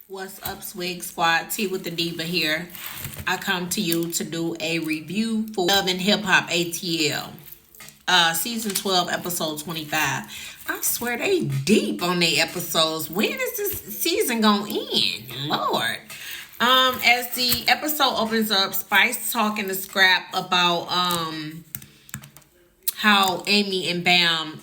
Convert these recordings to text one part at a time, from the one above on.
What's up, Swig Squad? T with the Diva here. I come to you to do a review for Love and Hip Hop ATL, season 12, episode 25. I swear they deep on their episodes. When is this season gonna end? Lord. As the episode opens up, Spice talking to Scrap about how Amy and Bam,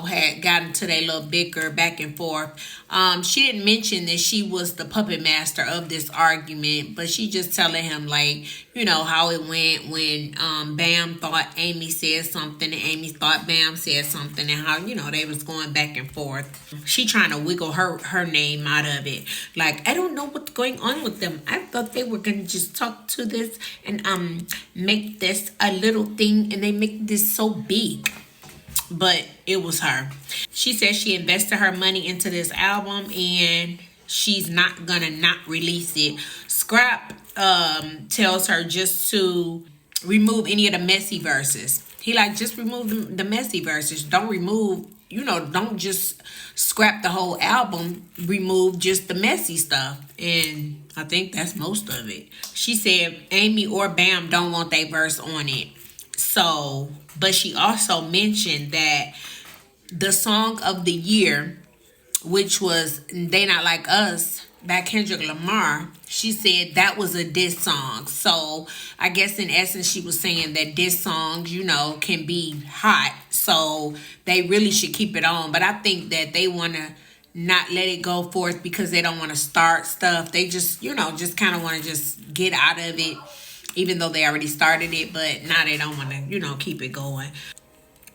had gotten to their little bicker back and forth. She didn't mention that she was the puppet master of this argument, but she just telling him, like, how it went when Bam thought Amy said something and Amy thought Bam said something, and how, they was going back and forth. She trying to wiggle her name out of it. Like, I don't know what's going on with them. I thought they were going to just talk to this and make this a little thing, and they make this so big. But it was her. She said she invested her money into this album and she's not gonna not release it. Scrap tells her just to remove any of the messy verses. He like, just remove the messy verses. Don't remove, don't just scrap the whole album. Remove just the messy stuff. And I think that's most of it. She said Amy or Bam don't want their verse on it. So, but she also mentioned that the song of the year, which was They Not Like Us by Kendrick Lamar, she said that was a diss song. So I guess in essence she was saying that diss songs, can be hot. So they really should keep it on. But I think that they want to not let it go forth because they don't want to start stuff. They just, just kind of want to just get out of it, even though they already started it, but now they don't want to, keep it going.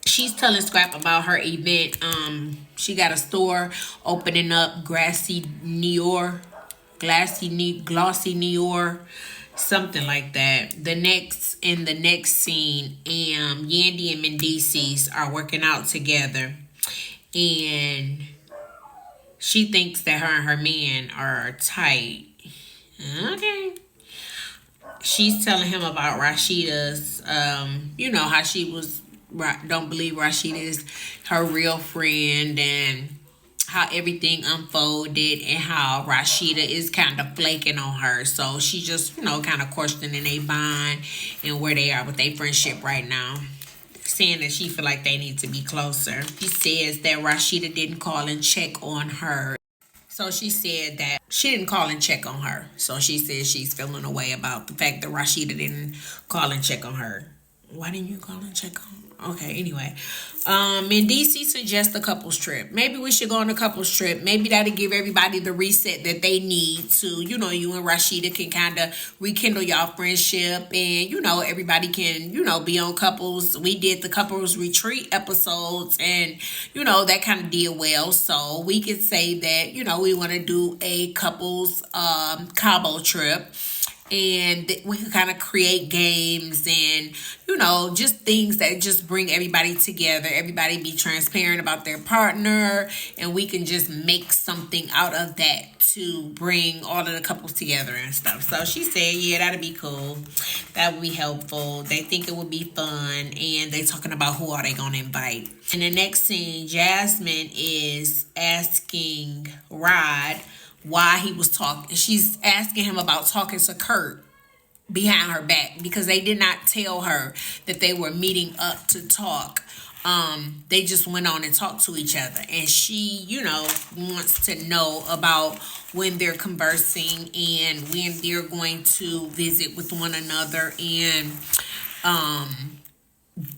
She's telling Scrap about her event. She got a store opening up, Glossy Nior, something like that. The next scene, Yandy and Mendices are working out together, and she thinks that her and her man are tight. Okay. She's telling him about Rashida's, how she don't believe Rashida is her real friend, and how everything unfolded, and how Rashida is kind of flaking on her. So she just, kind of questioning their bond and where they are with their friendship right now, saying that she feel like they need to be closer. She says that Rashida didn't call and check on her. So she said that she didn't call and check on her. So she says she's feeling a way about the fact that Rashida didn't call and check on her. Why didn't you call and check on? Okay, anyway. Mendici suggests a couples trip. Maybe we should go on a couples trip. Maybe that'll give everybody the reset that they need to, you and Rashida can kind of rekindle y'all friendship, and, everybody can, be on couples. We did the couples retreat episodes, and, that kind of did well. So we could say that, we want to do a couples Cabo trip. And we can kind of create games and, just things that just bring everybody together. Everybody be transparent about their partner. And we can just make something out of that to bring all of the couples together and stuff. So she said, yeah, that'd be cool. That would be helpful. They think it would be fun. And they talking about who are they going to invite. In the next scene, Jasmine is asking Rod why he was talking. She's asking him about talking to Kurt behind her back, because they did not tell her that they were meeting up to talk. They just went on and talked to each other, and she, wants to know about when they're conversing and when they're going to visit with one another, and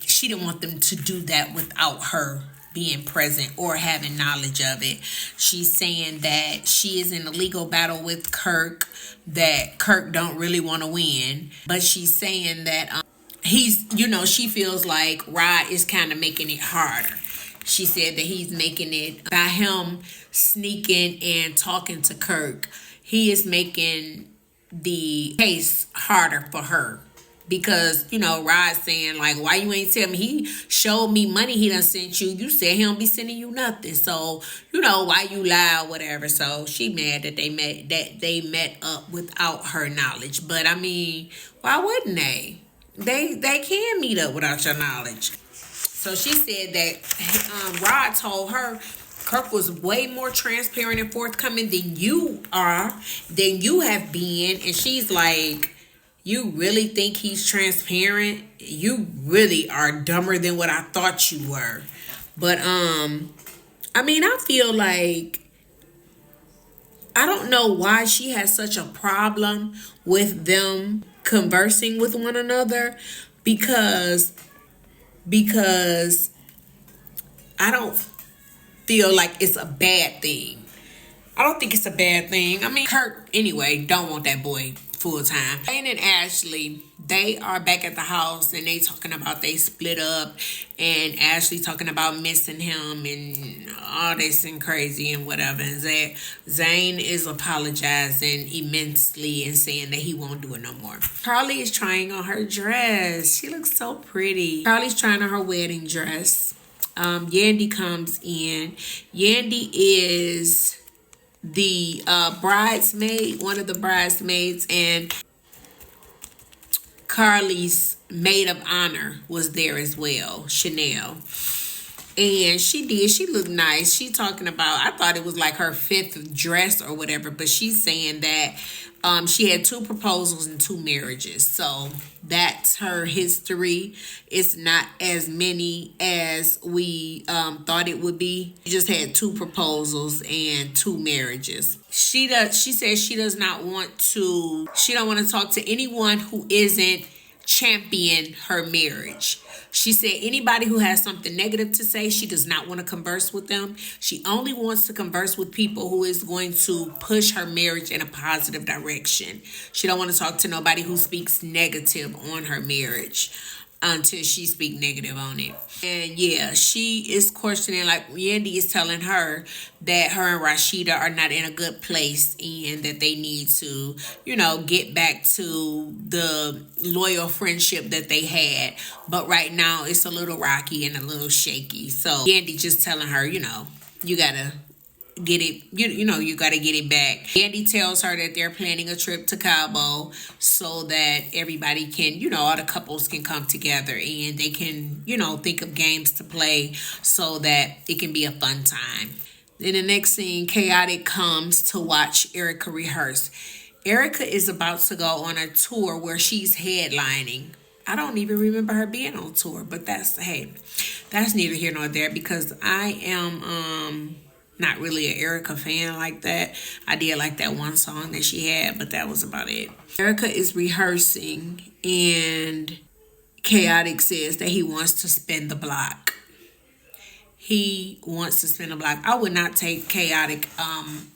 she didn't want them to do that without her being present or having knowledge of it. She's saying that she is in a legal battle with Kirk, that Kirk don't really want to win, but she's saying that he's, she feels like Rod is kind of making it harder. She said that he's making it, by him sneaking and talking to Kirk, he is making the case harder for her. Because, Rod's saying, like, why you ain't tell me? He showed me money he done sent you. You said he don't be sending you nothing. So, why you lie or whatever. So she mad that they met up without her knowledge. But I mean, why wouldn't they? They can meet up without your knowledge. So she said that Rod told her Kirk was way more transparent and forthcoming than you have been. And she's like, you really think he's transparent? You really are dumber than what I thought you were. But I mean, I feel like, I don't know why she has such a problem with them conversing with one another, because I don't feel like it's a bad thing. I don't think it's a bad thing. I mean, Kurt, anyway, don't want that boy full time. Jane and Ashley, they are back at the house and they talking about they split up, and Ashley talking about missing him and all this and crazy and whatever. And Zane is apologizing immensely and saying that he won't do it no more. Carly is trying on her dress. She looks so pretty. Carly's trying on her wedding dress. Yandy comes in. Yandy is the bridesmaid, one of the bridesmaids, and Carly's maid of honor was there as well, Chanel. And she looked nice. She talking about, I thought it was like her 5th dress or whatever, but she's saying that she had 2 proposals and 2 marriages. So that's her history. It's not as many as we thought it would be. She just had 2 proposals and 2 marriages. She says she don't want to talk to anyone who isn't champion her marriage. She said anybody who has something negative to say, she does not want to converse with them. She only wants to converse with people who is going to push her marriage in a positive direction. She don't want to talk to nobody who speaks negative on her marriage until she speak negative on it. And yeah, she is questioning, like Yandy is telling her that her and Rashida are not in a good place and that they need to, get back to the loyal friendship that they had. But right now it's a little rocky and a little shaky. So Yandy just telling her, you gotta get it, you gotta get it back. Andy tells her that they're planning a trip to Cabo so that everybody can, all the couples can come together and they can, think of games to play so that it can be a fun time. Then the next scene, Chaotic comes to watch Erica rehearse. Erica is about to go on a tour where she's headlining. I don't even remember her being on tour, but that's neither here nor there, because I am not really an Erica fan like that. I did like that one song that she had, but that was about it. Erica is rehearsing and Chaotic says that he wants to spin the block. He wants to spin the block. I would not take Chaotic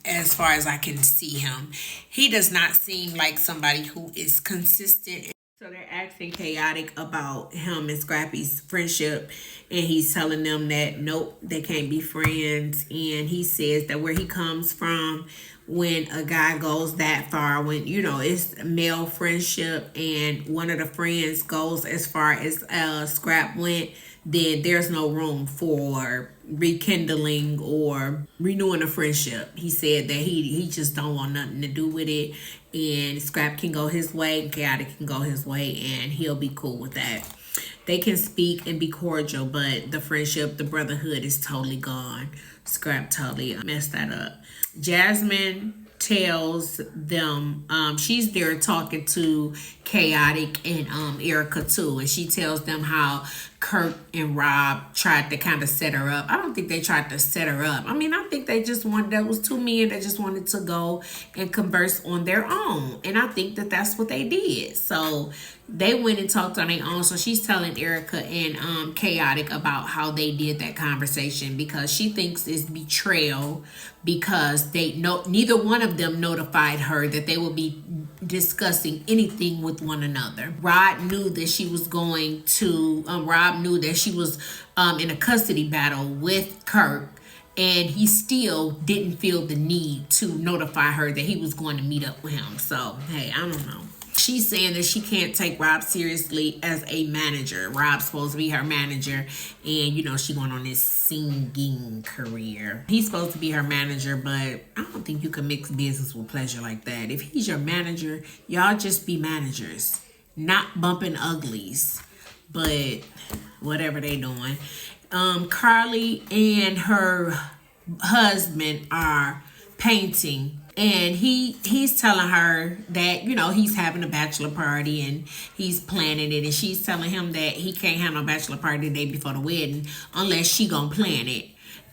as far as I can see him. He does not seem like somebody who is consistent. So they're asking Chaotic about him and Scrappy's friendship, and he's telling them that nope, they can't be friends. And he says that where he comes from, when a guy goes that far, when it's male friendship and one of the friends goes as far as Scrap went, then there's no room for rekindling or renewing a friendship. He said that he just don't want nothing to do with it, and Scrap can go his way and Chaotic can go his way, and he'll be cool with that. They can speak and be cordial, but the friendship, the brotherhood is totally gone. Scrap totally messed that up. Jasmine tells them she's there talking to Chaotic and Erica too, and she tells them how Kurt and Rob tried to kind of set her up. I don't think they tried to set her up. I mean, I think they just that was 2 men that just wanted to go and converse on their own, and I think that that's what they did. So they went and talked on their own. So she's telling Erica and Chaotic about how they did that conversation, because she thinks it's betrayal, because neither one of them notified her that they will be discussing anything with one another. Rob knew that she was in a custody battle with Kirk, and he still didn't feel the need to notify her that he was going to meet up with him. So hey, I don't know. She's saying that she can't take Rob seriously as a manager. Rob's supposed to be her manager, and she going on this singing career. He's supposed to be her manager, but I don't think you can mix business with pleasure like that. If he's your manager, y'all just be managers, not bumping uglies. But whatever they doing. Carly and her husband are painting, and he's telling her that, you know, he's having a bachelor party and he's planning it, and she's telling him that he can't have no bachelor party the day before the wedding unless she gonna plan it.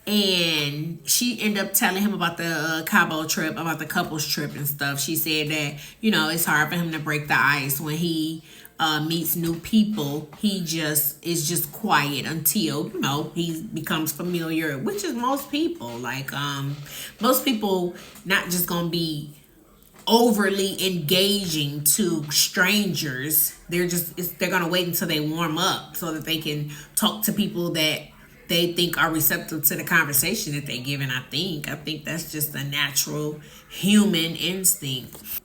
And she ended up telling him about the Cabo trip, about the couples trip and stuff. She said that, you know, it's hard for him to break the ice when he meets new people. He just is just quiet until, you know, he becomes familiar, which is most people. Like, most people not just gonna be overly engaging to strangers. They're gonna wait until they warm up so that they can talk to people that they think are receptive to the conversation that they're giving. I think that's just a natural human instinct.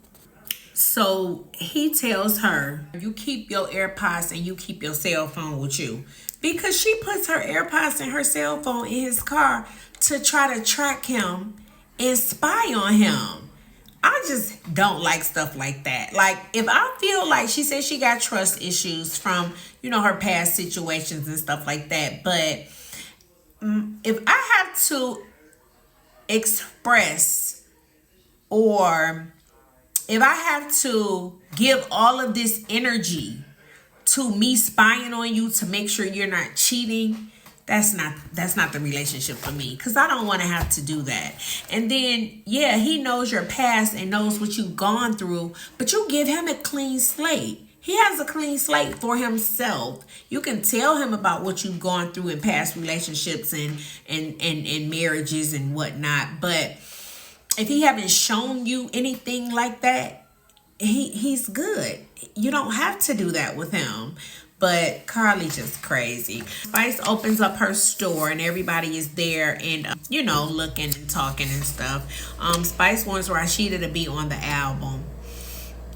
So he tells her, you keep your AirPods and you keep your cell phone with you, because she puts her AirPods and her cell phone in his car to try to track him and spy on him. I just don't like stuff like that. Like, if I feel like, she said she got trust issues from, you know, her past situations and stuff like that, but if I have to express, or if I have to give all of this energy to me spying on you to make sure you're not cheating, that's not the relationship for me, because I don't want to have to do that. And then, yeah, he knows your past and knows what you've gone through, but you give him a clean slate. He has a clean slate for himself. You can tell him about what you've gone through in past relationships and marriages and whatnot. But if he haven't shown you anything like that, he's good. You don't have to do that with him. But Carly just crazy. Spice opens up her store and everybody is there and, you know, looking and talking and stuff. Spice wants Rashida to be on the album.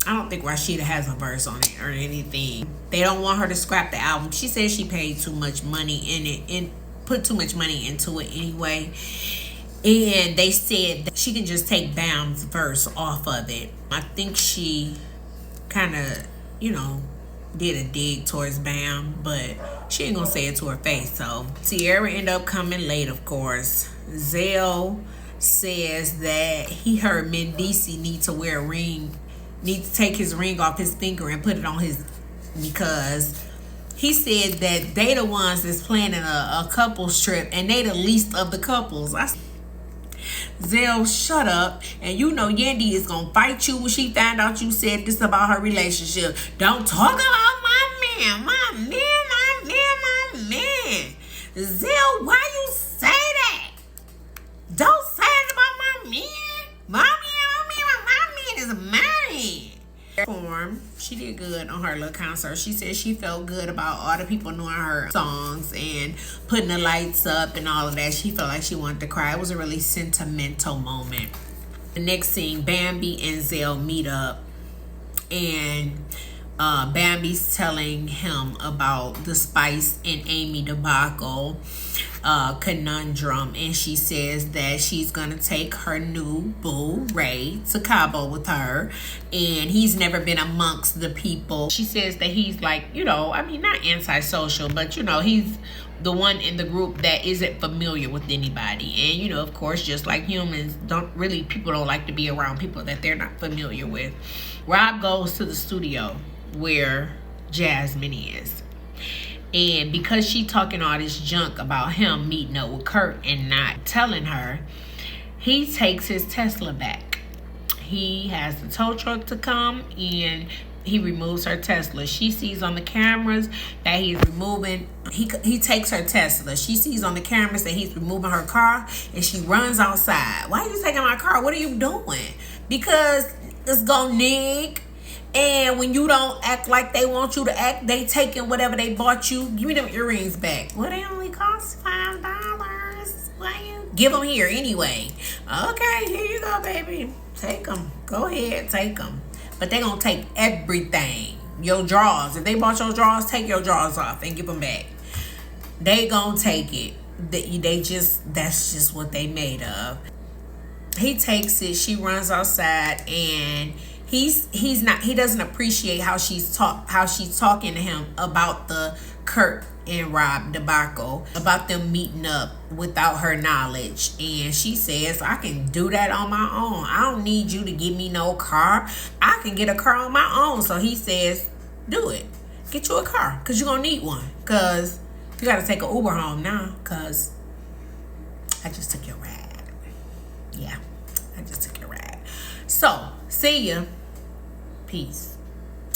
I don't think Rashida has a verse on it or anything. They don't want her to scrap the album. She says she paid too much money in it and put too much money into it anyway. And they said that she can just take Bam's verse off of it. I think she kind of, you know, did a dig towards Bam, but she ain't gonna say it to her face. So Sierra ended up coming late, of course. Zell says that he heard Mendici need to wear a ring, need to take his ring off his finger and put it on his, because he said that they the ones that's planning a couples trip and they the least of the couples. Zell, shut up. And you know Yandy is gonna fight you when she found out you said this about her relationship. Don't talk about my man. Zell, why you say that? Don't say it about my man. My man is mine. She did good on her little concert. She said she felt good about all the people knowing her songs and putting the lights up and all of that. She felt like she wanted to cry. It was a really sentimental moment. The next scene, Bambi and Zell meet up, and Bambi's telling him about the Spice and Amy debacle conundrum, and she says that she's gonna take her new boo Ray to Cabo with her, and he's never been amongst the people. She says that he's like, you know, I mean, not antisocial, but you know, he's the one in the group that isn't familiar with anybody. And you know, of course, just like humans, people don't like to be around people that they're not familiar with. Rob goes to the studio where Jasmine is, and because she talking all this junk about him meeting up with Kurt and not telling her, he takes his Tesla back. He has the tow truck to come and he removes her Tesla. She sees on the cameras that he's removing, he takes her Tesla. She sees on the cameras that he's removing her car, and she runs outside. Why are you taking my car? What are you doing? Because it's gonna nig. And when you don't act like they want you to act, they taking whatever they bought you. Give me them earrings back. Well, they only cost $5. Why you give them here anyway? Okay, here you go, baby. Take them. Go ahead, take them. But they gonna take everything. Your drawers. If they bought your drawers, take your drawers off and give them back. They gonna take it. That's just what they made of. He takes it. She runs outside and he doesn't appreciate how she's talking to him about the Kurt and Rob debacle, about them meeting up without her knowledge. And she says, I can do that on my own. I don't need you to give me no car. I can get a car on my own. So he says, do it. Get you a car, because you're going to need one. Because you got to take an Uber home now, because I just took your ride. Yeah, I just took your ride. So, see ya. Peace.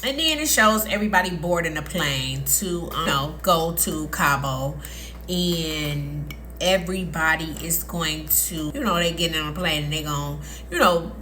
And then it shows everybody boarding a plane to go to Cabo, and everybody is going to, they get on a plane and they're going to,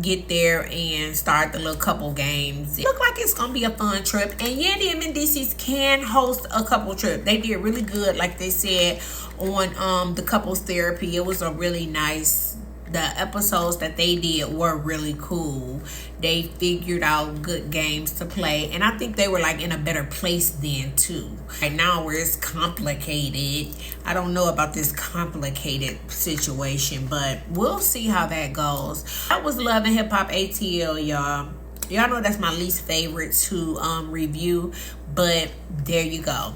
get there and start the little couple games. It look like it's gonna be a fun trip, and Yandy and Mendices can host a couple trip. They did really good, like they said on the couples therapy. It was a really nice, the episodes that they did were really cool. They figured out good games to play, and I think they were like in a better place then too. Right now where it's complicated, I don't know about this complicated situation, but we'll see how that goes. That was Love and Hip Hop ATL, y'all. Y'all know that's my least favorite to review, but there you go.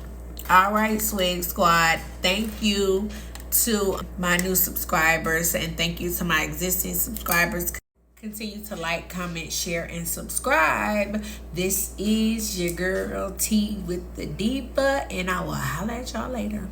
All right, Swag Squad, thank you to my new subscribers, and thank you to my existing subscribers. Continue to like, comment, share, and subscribe. This is your girl T with the Diva, and I will holla at y'all later.